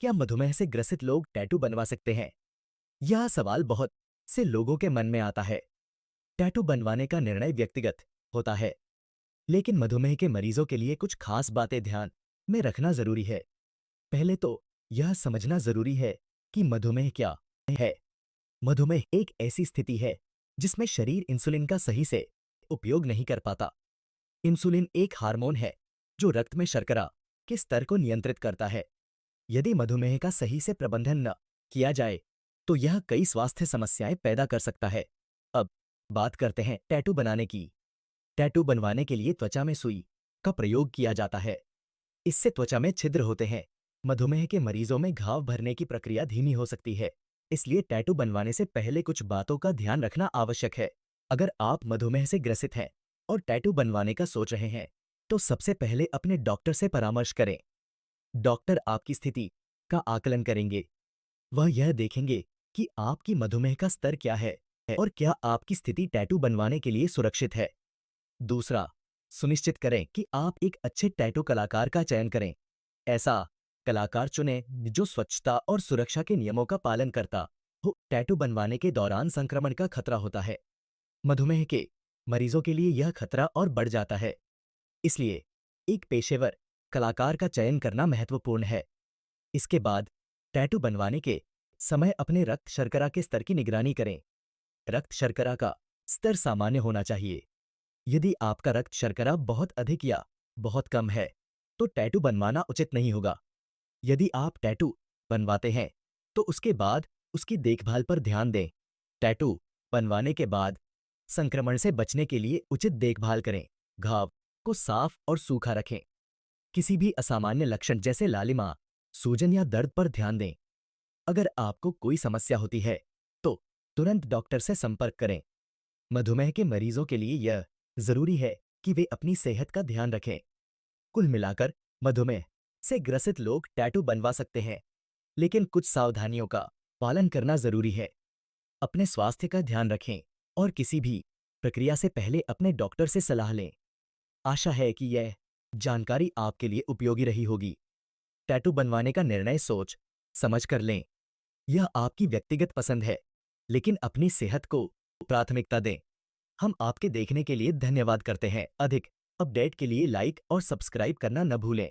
क्या मधुमेह से ग्रसित लोग टैटू बनवा सकते हैं? यह सवाल बहुत से लोगों के मन में आता है। टैटू बनवाने का निर्णय व्यक्तिगत होता है, लेकिन मधुमेह के मरीजों के लिए कुछ खास बातें ध्यान में रखना जरूरी है। पहले तो यह समझना जरूरी है कि मधुमेह क्या है। मधुमेह एक ऐसी स्थिति है जिसमें शरीर इंसुलिन का सही से उपयोग नहीं कर पाता। इंसुलिन एक हार्मोन है जो रक्त में शर्करा के स्तर को नियंत्रित करता है। यदि मधुमेह का सही से प्रबंधन न किया जाए तो यह कई स्वास्थ्य समस्याएं पैदा कर सकता है। अब बात करते हैं टैटू बनाने की। टैटू बनवाने के लिए त्वचा में सुई का प्रयोग किया जाता है। इससे त्वचा में छिद्र होते हैं। मधुमेह के मरीजों में घाव भरने की प्रक्रिया धीमी हो सकती है, इसलिए टैटू बनवाने से पहले कुछ बातों का ध्यान रखना आवश्यक है। अगर आप मधुमेह से ग्रसित हैं और टैटू बनवाने का सोच रहे हैं, तो सबसे पहले अपने डॉक्टर से परामर्श करें। डॉक्टर आपकी स्थिति का आकलन करेंगे। वह यह देखेंगे कि आपकी मधुमेह का स्तर क्या है और क्या आपकी स्थिति टैटू बनवाने के लिए सुरक्षित है। दूसरा, सुनिश्चित करें कि आप एक अच्छे टैटू कलाकार का चयन करें। ऐसा कलाकार चुनें जो स्वच्छता और सुरक्षा के नियमों का पालन करता हो। टैटू बनवाने के दौरान संक्रमण का खतरा होता है। मधुमेह के मरीजों के लिए यह खतरा और बढ़ जाता है, इसलिए एक पेशेवर कलाकार का चयन करना महत्वपूर्ण है। इसके बाद टैटू बनवाने के समय अपने रक्त शर्करा के स्तर की निगरानी करें। रक्त शर्करा का स्तर सामान्य होना चाहिए। यदि आपका रक्त शर्करा बहुत अधिक या बहुत कम है, तो टैटू बनवाना उचित नहीं होगा। यदि आप टैटू बनवाते हैं, तो उसके बाद उसकी देखभाल पर ध्यान दें। टैटू बनवाने के बाद संक्रमण से बचने के लिए उचित देखभाल करें। घाव को साफ और सूखा रखें। किसी भी असामान्य लक्षण जैसे लालिमा, सूजन या दर्द पर ध्यान दें। अगर आपको कोई समस्या होती है, तो तुरंत डॉक्टर से संपर्क करें। मधुमेह के मरीजों के लिए यह जरूरी है कि वे अपनी सेहत का ध्यान रखें। कुल मिलाकर मधुमेह से ग्रसित लोग टैटू बनवा सकते हैं, लेकिन कुछ सावधानियों का पालन करना जरूरी है। अपने स्वास्थ्य का ध्यान रखें और किसी भी प्रक्रिया से पहले अपने डॉक्टर से सलाह लें। आशा है कि यह जानकारी आपके लिए उपयोगी रही होगी। टैटू बनवाने का निर्णय सोच समझ कर लें। यह आपकी व्यक्तिगत पसंद है, लेकिन अपनी सेहत को प्राथमिकता दें। हम आपके देखने के लिए धन्यवाद करते हैं। अधिक अपडेट के लिए लाइक और सब्सक्राइब करना न भूलें।